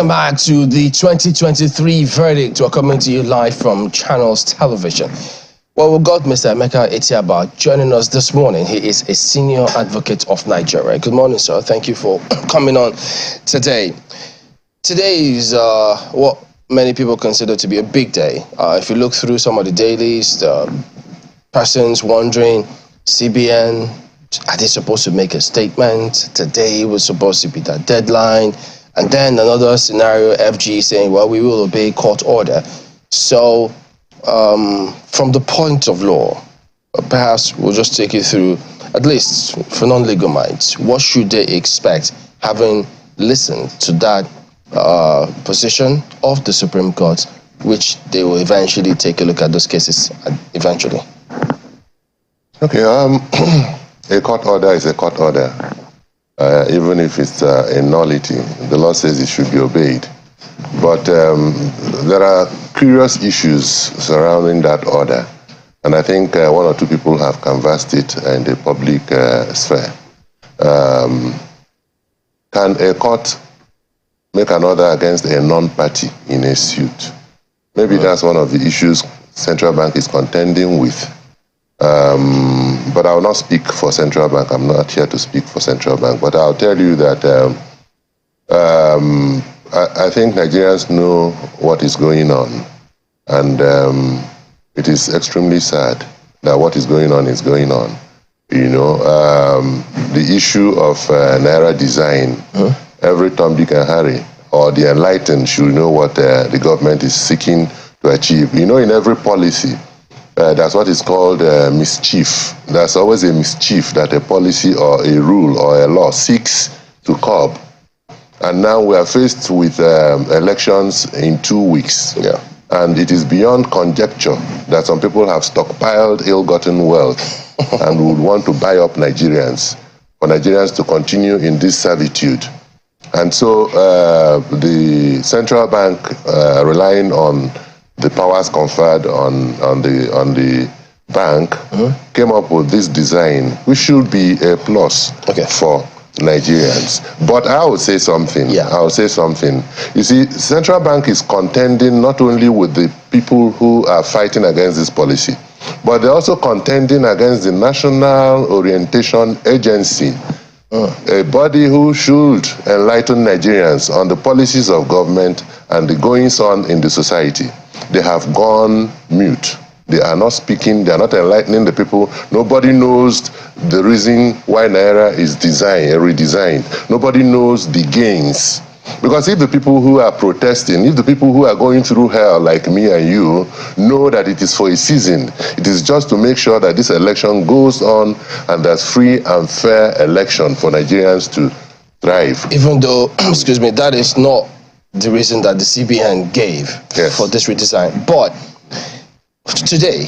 Welcome back to the 2023 verdict. We're coming to you live from Channels Television. Well, we've got Mr. Emeka Etiaba joining us this morning. He is a senior advocate of Nigeria. Good morning, sir. Thank you for coming on today. Today is what many people consider to be a big day. If you look through some of the dailies, the persons wondering, CBN, are they supposed to make a statement? Today was supposed to be the deadline. And then another scenario, FG saying, well, we will obey court order. So from the point of law, perhaps we'll just take you through, at least for non-legal minds, what should they expect having listened to that position of the Supreme Court, which they will eventually take a look at those cases eventually. Okay, a court order is a court order. Even if it's a nullity, the law says it should be obeyed. But there are curious issues surrounding that order. And I think one or two people have canvassed it in the public sphere. Can a court make an order against a non-party in a suit? Maybe that's one of the issues central bank is contending with. But I will not speak for central bank. I'm not here to speak for central bank. But I'll tell you that I think Nigerians know what is going on. And it is extremely sad that what is going on is going on. You know, the issue of Naira design, every Tom, Dick and Harry, or the enlightened should know what the government is seeking to achieve. You know, in every policy, that's what is called mischief. There's always a mischief that a policy or a rule or a law seeks to curb. And now we are faced with elections in 2 weeks. Yeah. And it is beyond conjecture that some people have stockpiled ill-gotten wealth and would want to buy up Nigerians, for Nigerians to continue in this servitude. And so the central bank, relying on the powers conferred on the bank, came up with this design, which should be a plus for Nigerians. But I would say something. Yeah. I would say something. You see, central bank is contending not only with the people who are fighting against this policy, but they're also contending against the National Orientation Agency, a body who should enlighten Nigerians on the policies of government and the goings-on in the society. They have gone mute. They are not speaking. They are not enlightening the people. Nobody knows the reason why Naira is redesigned. Nobody knows the gains. Because if the people who are protesting, if the people who are going through hell like me and you know that it is for a season, it is just to make sure that this election goes on and there's free and fair election for Nigerians to thrive. Even though, excuse me, that is not the reason that the CBN gave for this redesign. But today,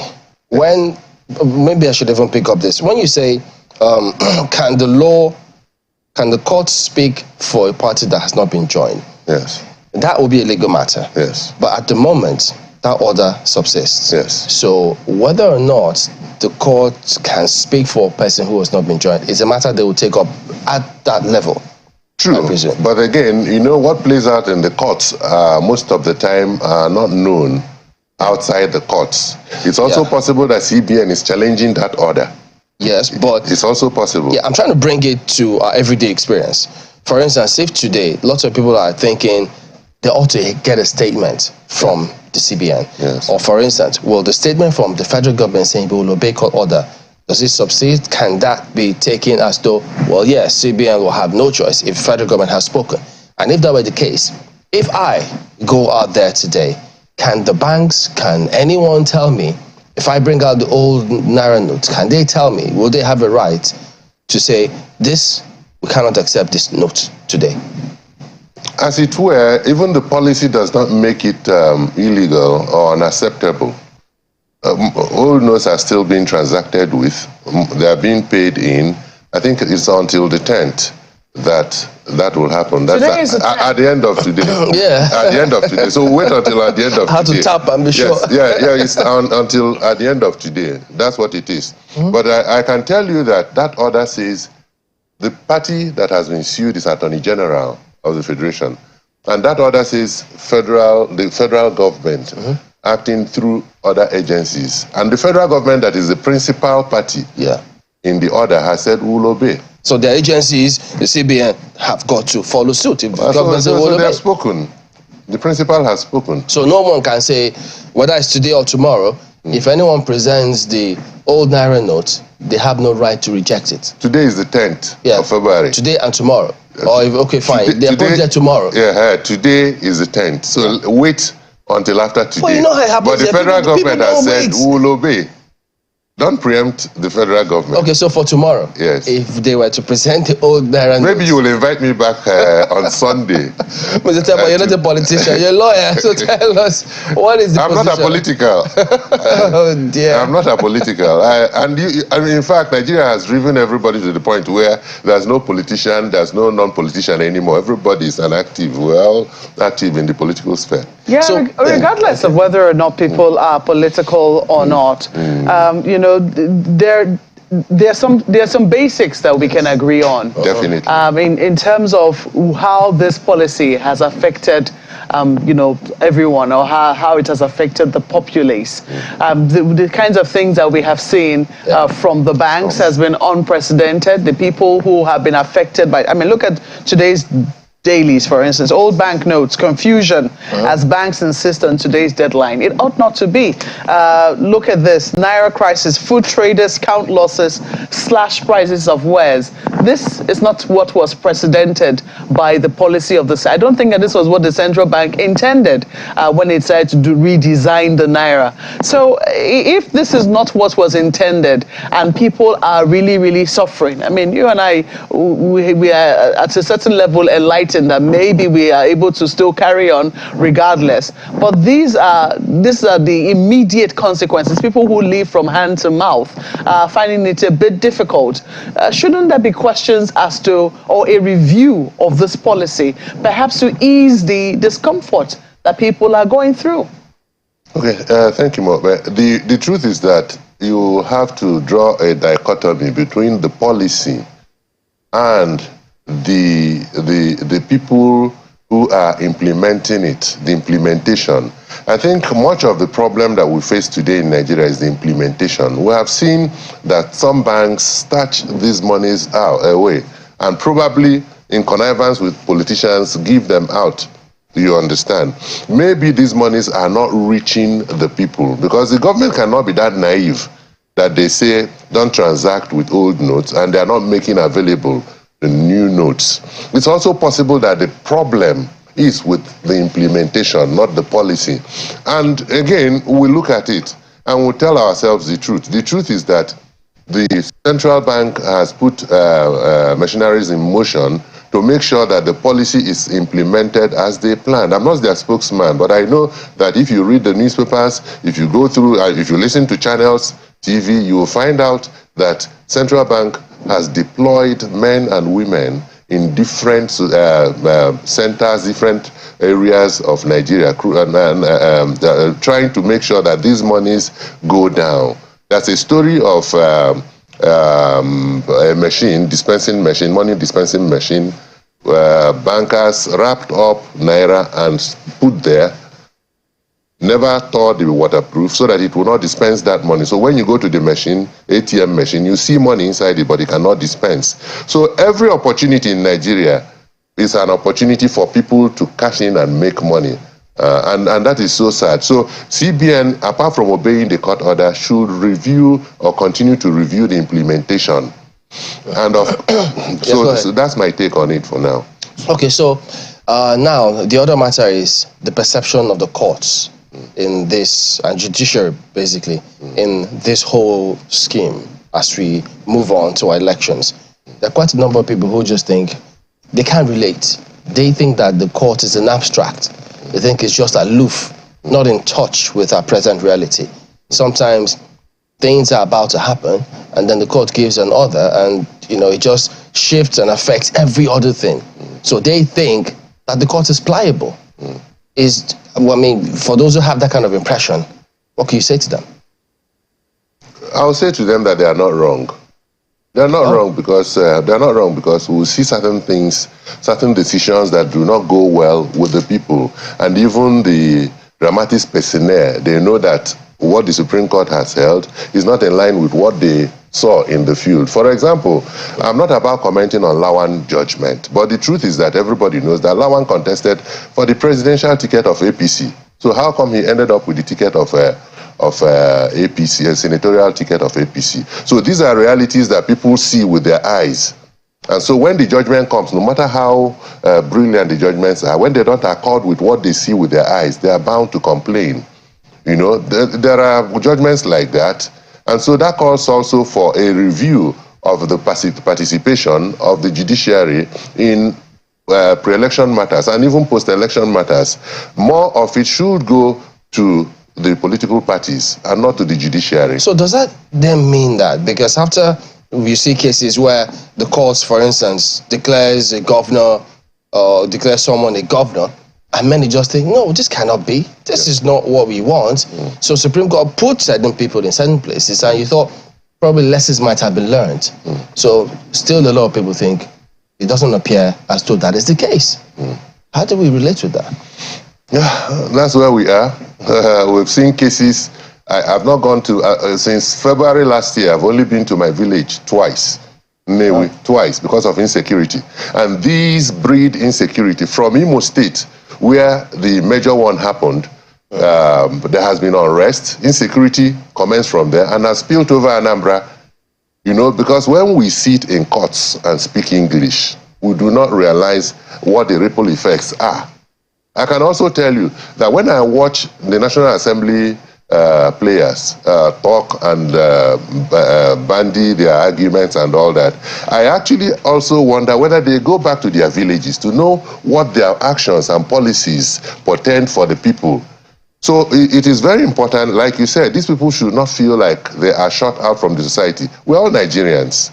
when, maybe I should even pick up this, when you say, can the court speak for a party that has not been joined? Yes. That will be a legal matter. Yes. But at the moment, that order subsists. Yes. So whether or not the court can speak for a person who has not been joined is a matter they will take up at that level. True, but again, you know, what plays out in the courts most of the time are not known outside the courts. It's also possible that CBN is challenging that order. Yes, but it's also possible. Yeah, I'm trying to bring it to our everyday experience. For instance, if today, lots of people are thinking they ought to get a statement from the CBN. Yes. Or for instance, will the statement from the federal government saying we will obey court order, does it subsist? Can that be taken as though, well, yes, CBN will have no choice if federal government has spoken? And if that were the case, if I go out there today, can the banks, can anyone tell me, if I bring out the old Naira notes, can they tell me, will they have a right to say, this, we cannot accept this note today? As it were, even the policy does not make it illegal or unacceptable. Old notes are still being transacted with. They are being paid in. I think it's until the 10th that will happen. That's at the end of today. At the end of today. So wait until at the end of today. How to tap and be sure. It's until at the end of today. That's what it is. But I can tell you that order says the party that has been sued is Attorney General of the Federation. And that order says the federal government acting through other agencies. And the federal government, that is the principal party in the order, has said we will obey. So the agencies, the CBN, have got to follow suit. If the government says so they have spoken. The principal has spoken. So no one can say, whether it's today or tomorrow, if anyone presents the old Naira note, they have no right to reject it. Today is the 10th of February. Today and tomorrow. Okay, fine. They're put there tomorrow. Yeah, today is the 10th. So wait until after today. Well, you know how it happens. But the federal government has said we will obey. Don't preempt the federal government. Okay, so for tomorrow, if they were to present the old Naira note, maybe you will invite me back on Sunday. Mr. Etiaba, you're not a politician, you're a lawyer, so tell us, what is the I'm position? not a political. Oh dear. I'm not a political. In fact, Nigeria has driven everybody to the point where there's no politician, there's no non-politician anymore. Everybody is active in the political sphere. Yeah, so, regardless of whether or not people are political or not, you know, there's some basics that we can agree on. Definitely. In terms of how this policy has affected, you know, everyone, or how it has affected the populace. The kinds of things that we have seen from the banks has been unprecedented. The people who have been affected by, I mean, look at today's dailies, for instance, old banknotes, confusion as banks insist on today's deadline. It ought not to be. Look at this, Naira crisis, food traders count losses, slash prices of wares. This is not what was precedented by the policy of the... I don't think that this was what the central bank intended when it said to redesign the Naira. So if this is not what was intended and people are really, really suffering, I mean, you and I, we are at a certain level enlightened that maybe we are able to still carry on regardless. But these are the immediate consequences. People who live from hand to mouth finding it a bit difficult. Shouldn't there be questions as to, or a review of this policy, perhaps to ease the discomfort that people are going through? Okay, thank you, Mo. The truth is that you have to draw a dichotomy between the policy and the people who are implementing it, the implementation. I think much of the problem that we face today in Nigeria is the implementation. We have seen that some banks stash these monies away and probably in connivance with politicians give them out. Do you understand? Maybe these monies are not reaching the people because the government cannot be that naive that they say don't transact with old notes and they are not making available the new notes. It's also possible that the problem is with the implementation, not the policy. And again, we look at it and we tell ourselves the truth. The truth is that the central bank has put machineries in motion to make sure that the policy is implemented as they planned. I'm not their spokesman, but I know that if you read the newspapers, if you go through, if you listen to channels, TV, you will find out that central bank has deployed men and women in different centers, different areas of Nigeria, trying to make sure that these monies go down. That's a story of a machine, money dispensing machine, bankers wrapped up Naira and put there. Never thought they were waterproof so that it will not dispense that money. So when you go to the machine, ATM machine, you see money inside it, but it cannot dispense. So every opportunity in Nigeria is an opportunity for people to cash in and make money. And that is so sad. So CBN, apart from obeying the court order, should review or continue to review the implementation. And so that's my take on it for now. Okay, so now the other matter is the perception of the courts in this, and judiciary basically, in this whole scheme as we move on to our elections. There are quite a number of people who just think they can't relate. They think that the court is an abstract. They think it's just aloof, not in touch with our present reality. Sometimes things are about to happen and then the court gives an order and it just shifts and affects every other thing. So they think that the court is pliable. For those who have that kind of impression, what can you say to them? I'll say to them that they are not wrong. They're not wrong because we'll see certain things, certain decisions that do not go well with the people, and even the dramatis personae. They know that what the Supreme Court has held is not in line with what they saw in the field. For example, I'm not about commenting on Lawan's judgment, but the truth is that everybody knows that Lawan contested for the presidential ticket of APC. So how come he ended up with the ticket of APC, a senatorial ticket of APC? So these are realities that people see with their eyes. And so when the judgment comes, no matter how brilliant the judgments are, when they don't accord with what they see with their eyes, they are bound to complain. You know, there are judgments like that. And so that calls also for a review of the participation of the judiciary in pre-election matters and even post-election matters. More of it should go to the political parties and not to the judiciary. So does that then mean that, because after you see cases where the courts, for instance, declares a governor or declares someone a governor, and many just think, no, this cannot be. This is not what we want. So Supreme Court put certain people in certain places, and you thought probably lessons might have been learned. So still a lot of people think it doesn't appear as though that is the case. How do we relate with that? Yeah, that's where we are. We've seen cases. I've not gone to, since February last year, I've only been to my village twice. Maybe twice because of insecurity. And these breed insecurity from Imo State, where the major one happened. There has been unrest. Insecurity commenced from there and has spilled over Anambra. You know, because when we sit in courts and speak English, we do not realize what the ripple effects are. I can also tell you that when I watch the National Assembly players talk and bandy their arguments and all that, I actually also wonder whether they go back to their villages to know what their actions and policies portend for the people. So it is very important, like you said, these people should not feel like they are shut out from the society. We're all Nigerians.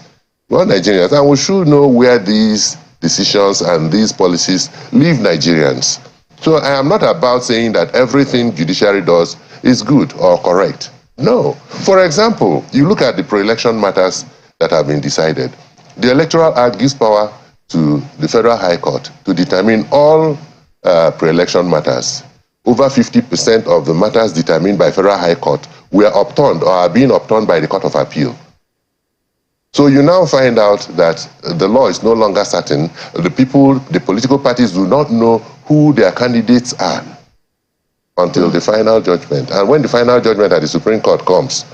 We're all Nigerians, and we should know where these decisions and these policies leave Nigerians. So I am not about saying that everything judiciary does is good or correct. No. For example, you look at the pre-election matters that have been decided. The Electoral Act gives power to the Federal High Court to determine all pre-election matters. Over 50% of the matters determined by Federal High Court were upturned or are being upturned by the Court of Appeal. So you now find out that the law is no longer certain. The political parties do not know who their candidates are until the final judgment. And when the final judgment at the Supreme Court comes,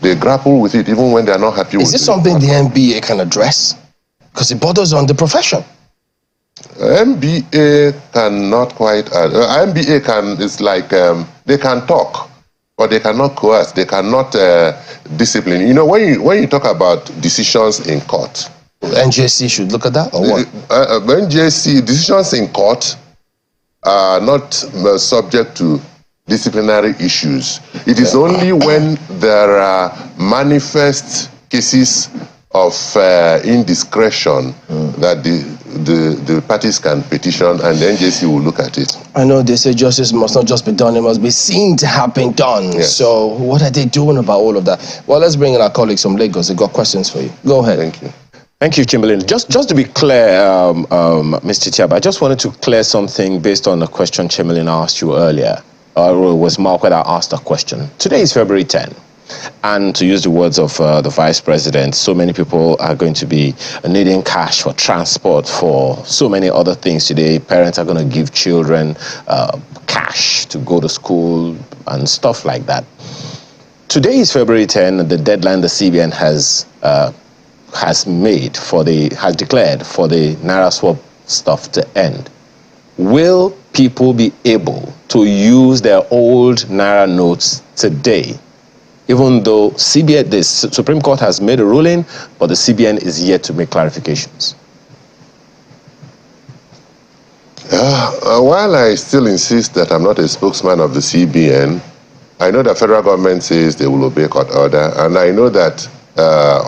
they grapple with it even when they are not happy with it. Is this something the NBA can address? Because it borders on the profession. MBA cannot quite. MBA can. It's like they can talk, but they cannot coerce. They cannot discipline. You know, when you talk about decisions in court, NJC should look at that, or what? NJC decisions in court are not subject to disciplinary issues. It is only when there are manifest cases of indiscretion that the parties can petition and the NJC will look at it. I know they say justice must not just be done, it must be seen to have been done. Yes. So what are they doing about all of that? Well, let's bring in our colleagues from Lagos. They've got questions for you. Go ahead. Thank you. Thank you, Chamberlain. Just to be clear, Mr. Etiaba, I just wanted to clear something based on the question Chamberlain asked you earlier. Or it was Mark that asked a question. Today is February 10. And to use the words of the Vice President, so many people are going to be needing cash for transport, for so many other things today. Parents are going to give children cash to go to school and stuff like that. Today is February 10, the deadline the CBN has declared for the Naira swap stuff to end. Will people be able to use their old Naira notes today? Even though the Supreme Court has made a ruling, but the CBN is yet to make clarifications. While I still insist that I'm not a spokesman of the CBN, I know the federal government says they will obey court order, and I know that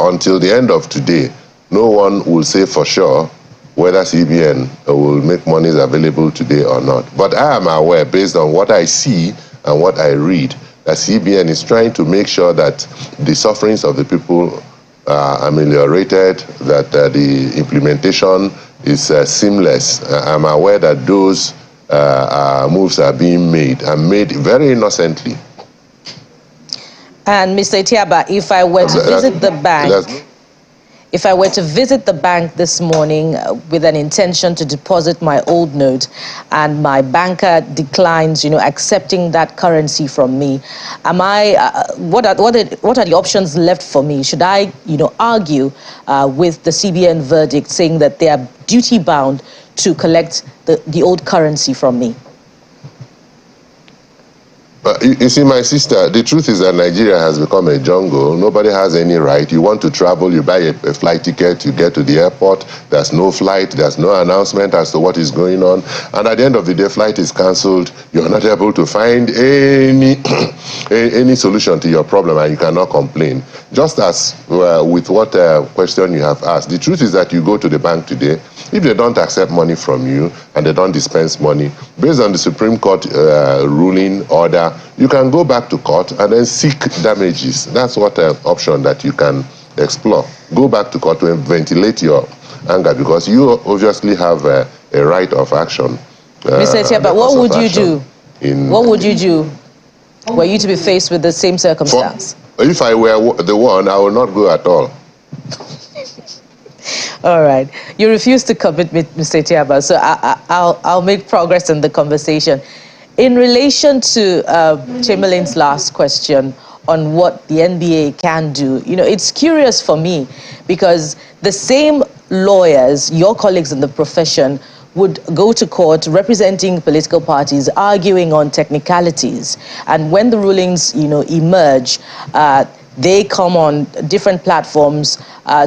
until the end of today, no one will say for sure whether CBN will make monies available today or not. But I am aware, based on what I see and what I read, that CBN is trying to make sure that the sufferings of the people ameliorated, that the implementation is seamless. I'm aware that those moves are being made and made very innocently. And Mr. Etiaba, if I were to visit the bank, if I were to visit the bank this morning with an intention to deposit my old note and my banker declines, accepting that currency from me, am I, what are the options left for me? Should I, argue with the CBN verdict saying that they are duty bound to collect the old currency from me? You see, my sister, the truth is that Nigeria has become a jungle. Nobody has any right. You want to travel, you buy a flight ticket, you get to the airport, there's no flight, there's no announcement as to what is going on. And at the end of the day, flight is cancelled. You're not able to find any, any solution to your problem, and you cannot complain. Just as with what question you have asked, the truth is that you go to the bank today, if they don't accept money from you and they don't dispense money, based on the Supreme Court ruling order, you can go back to court and then seek damages. That's what option that you can explore. Go back to court to ventilate your anger, because you obviously have a right of action. Mr. Etiaba, what would you do? What would you do were you to be faced with the same circumstance? If I were the one, I would not go at all. All right. You refuse to commit, Mr. Etiaba, so I'll make progress in the conversation. In relation to Chamberlain's last question on what the NBA can do, it's curious for me because the same lawyers, your colleagues in the profession, would go to court representing political parties, arguing on technicalities. And when the rulings, emerge, they come on different platforms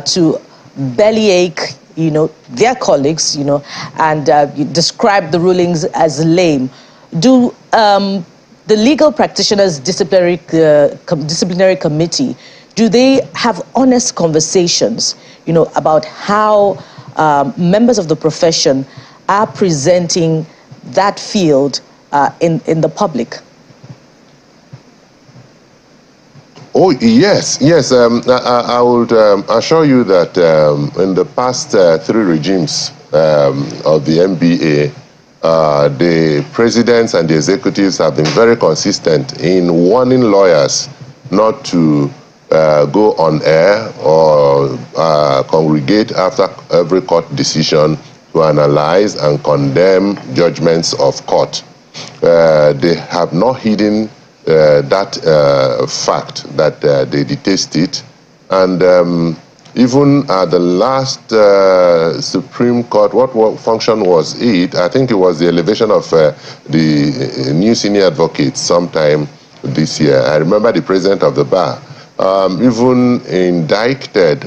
to bellyache, their colleagues, and describe the rulings as lame. Do the legal practitioners disciplinary committee, do they have honest conversations, about how members of the profession are presenting that field in the public? Oh, yes. I would assure you that in the past 3 regimes of the NBA, the presidents and the executives have been very consistent in warning lawyers not to go on air or congregate after every court decision to analyze and condemn judgments of court. They have not hidden that fact that they detest it. And even at the last Supreme Court, what function was it? I think it was the elevation of the new senior advocate sometime this year. I remember the president of the bar even indicted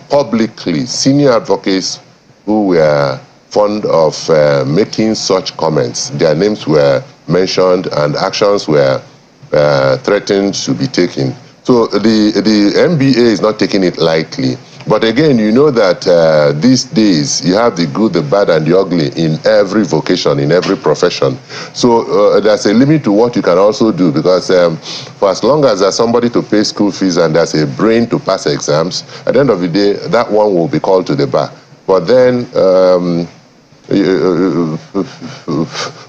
publicly senior advocates who were fond of making such comments. Their names were mentioned and actions were threatened to be taken. So the NBA is not taking it lightly. But again, you know that these days you have the good, the bad, and the ugly in every vocation, in every profession. So there's a limit to what you can also do, because for as long as there's somebody to pay school fees and there's a brain to pass exams, at the end of the day, that one will be called to the bar. But then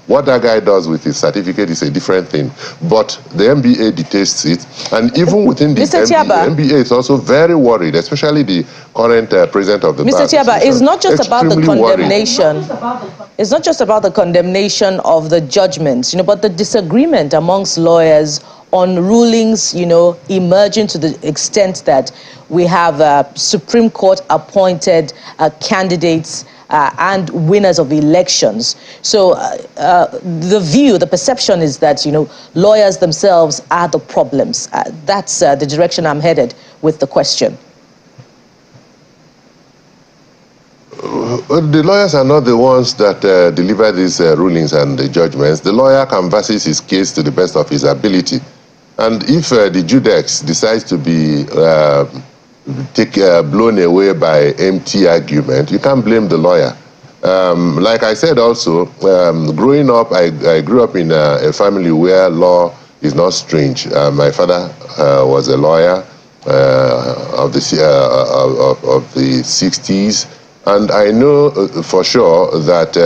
what that guy does with his certificate is a different thing. But the NBA detests it. And even within the NBA is also very worried, especially the current president of the bar. Mr. Etiaba, it's not just about the condemnation. It's not just about the condemnation of the judgments, but the disagreement amongst lawyers on rulings, emerging to the extent that we have Supreme Court appointed candidates and winners of elections. So the perception is that, lawyers themselves are the problems. That's the direction I'm headed with the question. The lawyers are not the ones that deliver these rulings and the judgments. The lawyer canvasses his case to the best of his ability. And if the Judex decides to be blown away by empty argument, you can't blame the lawyer. Like I said also, growing up, I grew up in a family where law is not strange. My father was a lawyer. of the 60s, and I know for sure that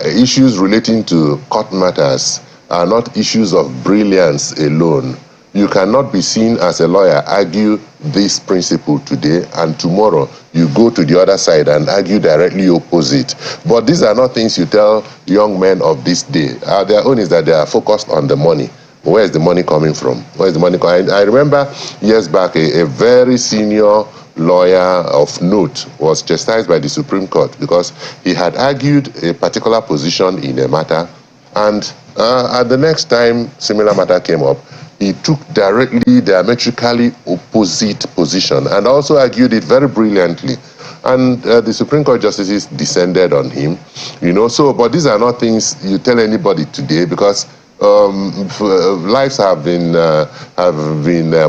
issues relating to court matters are not issues of brilliance alone. You cannot be seen as a lawyer, argue this principle today, and tomorrow you go to the other side and argue directly opposite. But these are not things you tell young men of this day. Their own is that they are focused on the money. Where is the money coming from? Where is the money coming? I remember years back a very senior lawyer of note was chastised by the Supreme Court because he had argued a particular position in a matter, and at the next time similar matter came up, he took diametrically opposite position and also argued it very brilliantly. And the Supreme Court justices descended on him, but these are not things you tell anybody today because lives have been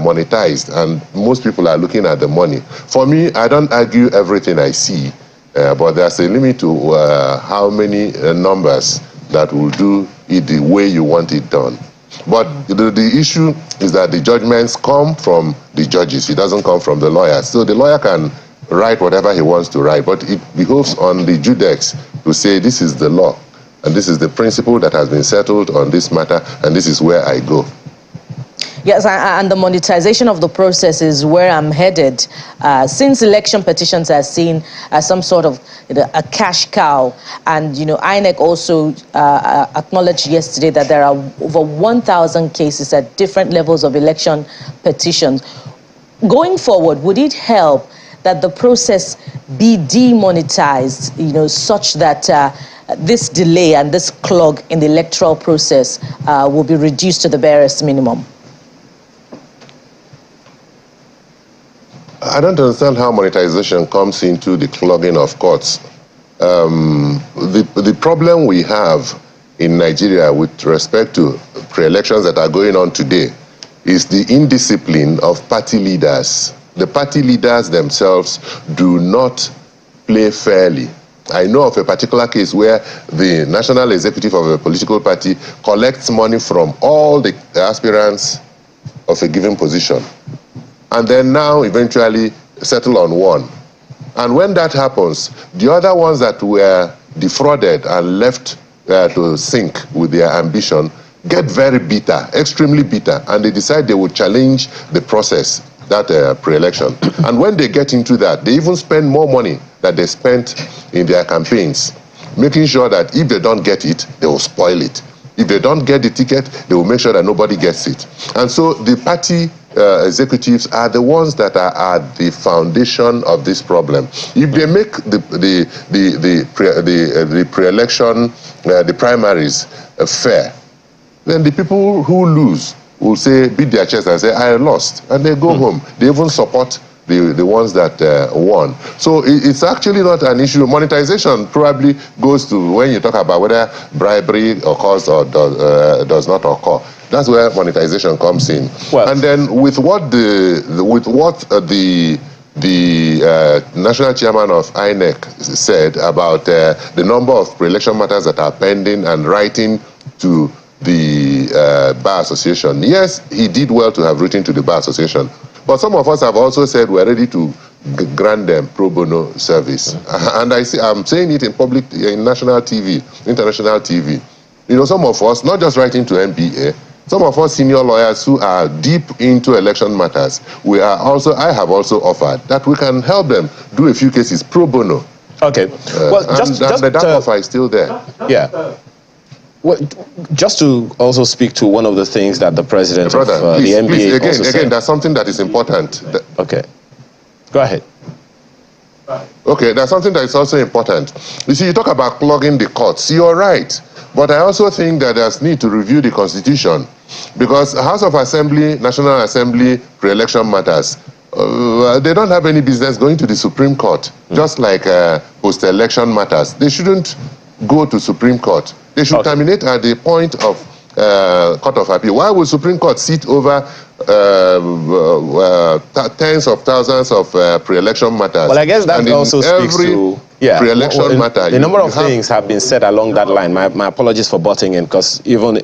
monetized and most people are looking at the money. For me, I don't argue everything I see, but there's a limit to how many numbers that will do it the way you want it done. But the issue is that the judgments come from the judges. It doesn't come from the lawyers. So the lawyer can write whatever he wants to write, but it behoves on the judex to say this is the law and this is the principle that has been settled on this matter and this is where I go. Yes, and the monetization of the process is where I'm headed. Since election petitions are seen as some sort of a cash cow, and INEC also acknowledged yesterday that there are over 1,000 cases at different levels of election petitions. Going forward, would it help that the process be demonetized, such that this delay and this clog in the electoral process will be reduced to the barest minimum? I don't understand how monetization comes into the clogging of courts. The problem we have in Nigeria with respect to pre-elections that are going on today is the indiscipline of party leaders. The party leaders themselves do not play fairly. I know of a particular case where the national executive of a political party collects money from all the aspirants of a given position, and then now eventually settle on one. And when that happens, the other ones that were defrauded and left to sink with their ambition get very bitter, extremely bitter, and they decide they will challenge the process, that pre-election. And when they get into that, they even spend more money than they spent in their campaigns, making sure that if they don't get it, they will spoil it. If they don't get the ticket, they will make sure that nobody gets it. And so the party executives are the ones that are at the foundation of this problem. If they make the pre-election, the primaries fair, then the people who lose will say, beat their chest and say, I lost, and they go home. They even support the ones that won. So it's actually not an issue. Monetization probably goes to when you talk about whether bribery occurs or does not occur. That's where monetization comes in. Well, and then with what the national chairman of INEC said about the number of pre-election matters that are pending and writing to the Bar Association. Yes, he did well to have written to the Bar Association. But some of us have also said we're ready to grant them pro bono service. And I'm saying it in public, in national TV, international TV. Some of us, not just writing to NBA, some of us senior lawyers who are deep into election matters, I have also offered that we can help them do a few cases pro bono. Okay. Well, that offer is still there. Yeah. Well, just to also speak to one of the things that the president of the NBA again, there's something that is important. Okay. Go ahead. Okay, there's something that is also important. You see, you talk about clogging the courts. You're right. But I also think that there's need to review the Constitution, because House of Assembly, National Assembly, pre-election matters, they don't have any business going to the Supreme Court, just like post-election matters. They shouldn't go to Supreme Court. They should terminate at the point of Court of Appeal. Why would Supreme Court sit over tens of thousands of pre-election matters? Well, I guess that also speaks to Yeah, pre-election matter. A number of things have been said along that line. My apologies for butting in, because even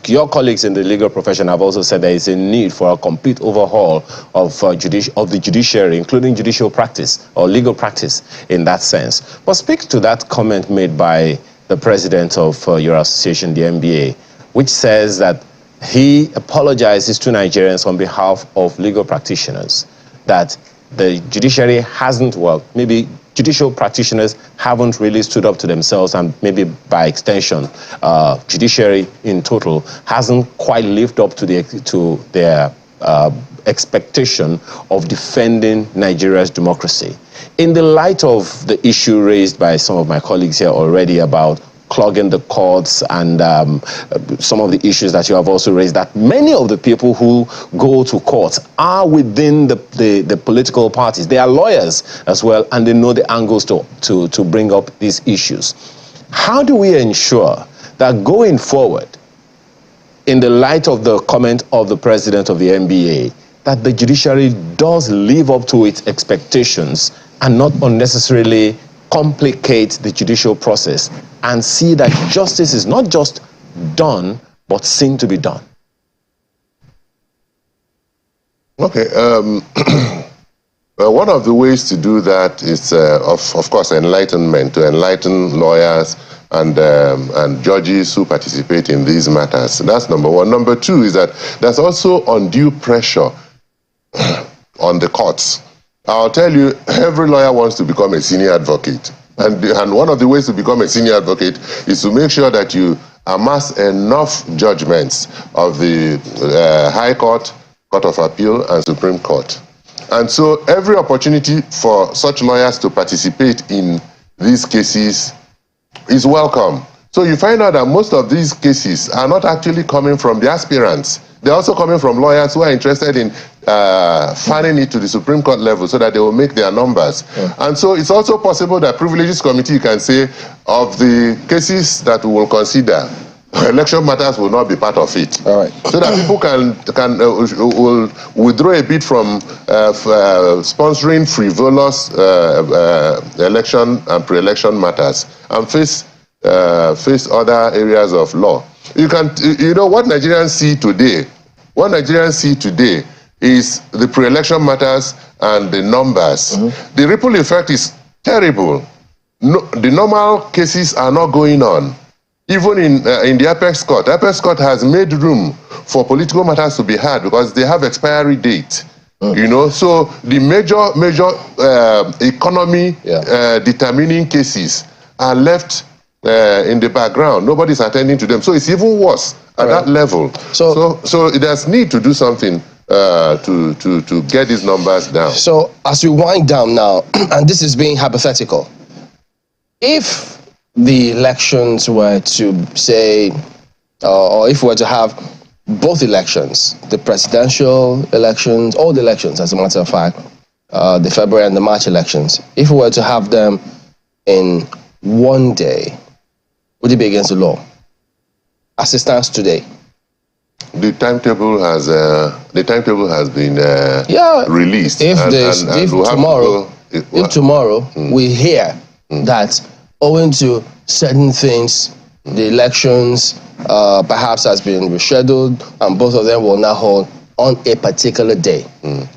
your colleagues in the legal profession have also said there is a need for a complete overhaul of the judiciary, including judicial practice or legal practice in that sense. But speak to that comment made by the president of your association, the NBA, which says that he apologizes to Nigerians on behalf of legal practitioners, that the judiciary hasn't, well, maybe judicial practitioners haven't really stood up to themselves, and maybe by extension, judiciary in total hasn't quite lived up to their expectation of defending Nigeria's democracy. In the light of the issue raised by some of my colleagues here already about clogging the courts and some of the issues that you have also raised, that many of the people who go to courts are within the political parties. They are lawyers as well, and they know the angles to bring up these issues. How do we ensure that going forward, in the light of the comment of the president of the NBA, that the judiciary does live up to its expectations and not unnecessarily complicate the judicial process, and see that justice is not just done, but seen to be done? Okay. One of the ways to do that is, of course, enlightenment, to enlighten lawyers and judges who participate in these matters. That's number one. Number two is that there's also undue pressure on the courts. I'll tell you, every lawyer wants to become a senior advocate. And one of the ways to become a senior advocate is to make sure that you amass enough judgments of the High Court, Court of Appeal, and Supreme Court. And so every opportunity for such lawyers to participate in these cases is welcome. So you find out that most of these cases are not actually coming from the aspirants. They're also coming from lawyers who are interested in fanning it to the Supreme Court level so that they will make their numbers. Yeah. And so it's also possible that Privileges Committee can say, of the cases that we will consider, election matters will not be part of it. All right. So that people will withdraw a bit from sponsoring frivolous election and pre-election matters and face other areas of law. You know what Nigerians see today. What Nigerians see today is the pre-election matters and the numbers. Mm-hmm. The ripple effect is terrible. No, the normal cases are not going on. Even in the Apex Court has made room for political matters to be heard because they have expiry date. You know, so the major economy determining cases are left in the background. Nobody's attending to them. So it's even worse at that level. So there's need to do something to get these numbers down. So as we wind down now, and this is being hypothetical, if the elections were to say, or if we were to have both elections, the presidential elections, all the elections as a matter of fact, the February and the March elections, if we were to have them in one day, would it be against the law as it stands today? The timetable has been released. If tomorrow we hear that owing to certain things, the elections perhaps has been rescheduled and both of them will now hold on a particular day,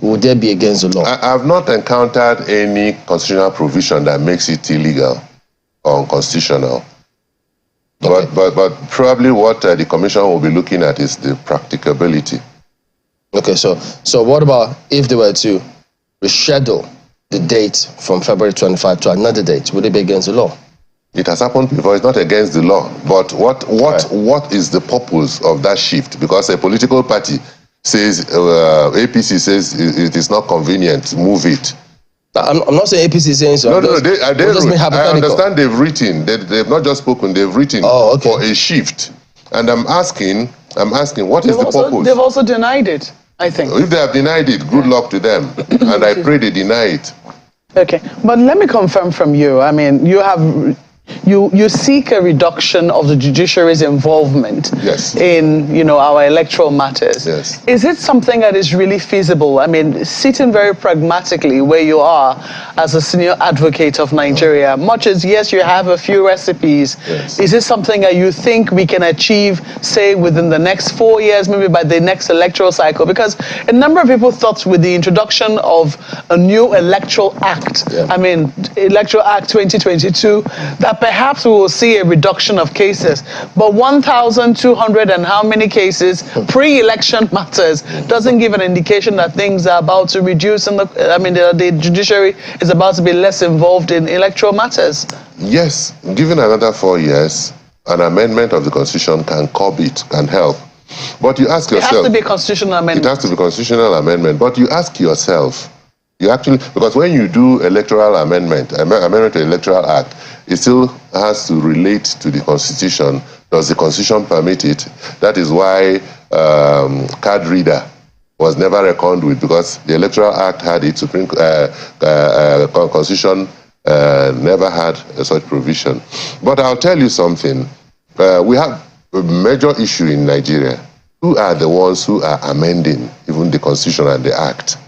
would there be against the law? I have not encountered any constitutional provision that makes it illegal or unconstitutional. Okay. But probably what the commission will be looking at is the practicability. Okay, so what about if they were to reschedule the date from February 25 to another date? Would it be against the law? It has happened before. It's not against the law. But what is the purpose of that shift? Because a political party says, APC says it is not convenient, move it. I'm not saying APC is saying so. I understand they've written. They've not just spoken. They've written for a shift. And I'm asking, what is the purpose? They've also denied it, I think. If they have denied it, good luck to them. And I pray they deny it. Okay, but let me confirm from you. I mean, you you seek a reduction of the judiciary's involvement Yes. in, our electoral matters. Yes. Is it something that is really feasible? I mean, sitting very pragmatically where you are as a senior advocate of Nigeria, much as, yes, you have a few recipes, Yes. is it something that you think we can achieve, say, within the next 4 years, maybe by the next electoral cycle? Because a number of people thought with the introduction of a new electoral act, Electoral Act 2022, that perhaps we will see a reduction of cases. But 1,200 and how many cases pre-election matters doesn't give an indication that things are about to reduce, and the judiciary is about to be less involved in electoral matters. Yes, given another 4 years, an amendment of the Constitution can curb it, can help. But you ask yourself... It has to be a constitutional amendment. It has to be a constitutional amendment. But you ask yourself, because when you do electoral amendment to the Electoral Act, it still has to relate to the Constitution. Does the Constitution permit it? That is why card reader was never reckoned with, because the Electoral Act had it. Constitution never had such provision. But I'll tell you something. We have a major issue in Nigeria. Who are the ones who are amending even the Constitution and the Act?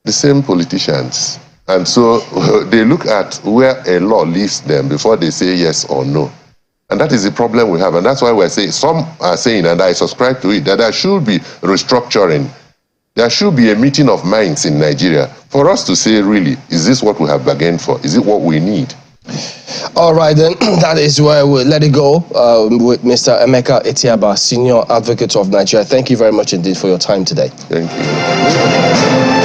The same politicians. And so they look at where a law leaves them before they say yes or no. And that is the problem we have. And that's why we're saying, some are saying, and I subscribe to it, that there should be restructuring. There should be a meeting of minds in Nigeria for us to say, really, is this what we have bargained for? Is it what we need? All right, then, that is where we'll let it go with Mr. Emeka Etiaba, Senior Advocate of Nigeria. Thank you very much indeed for your time today. Thank you.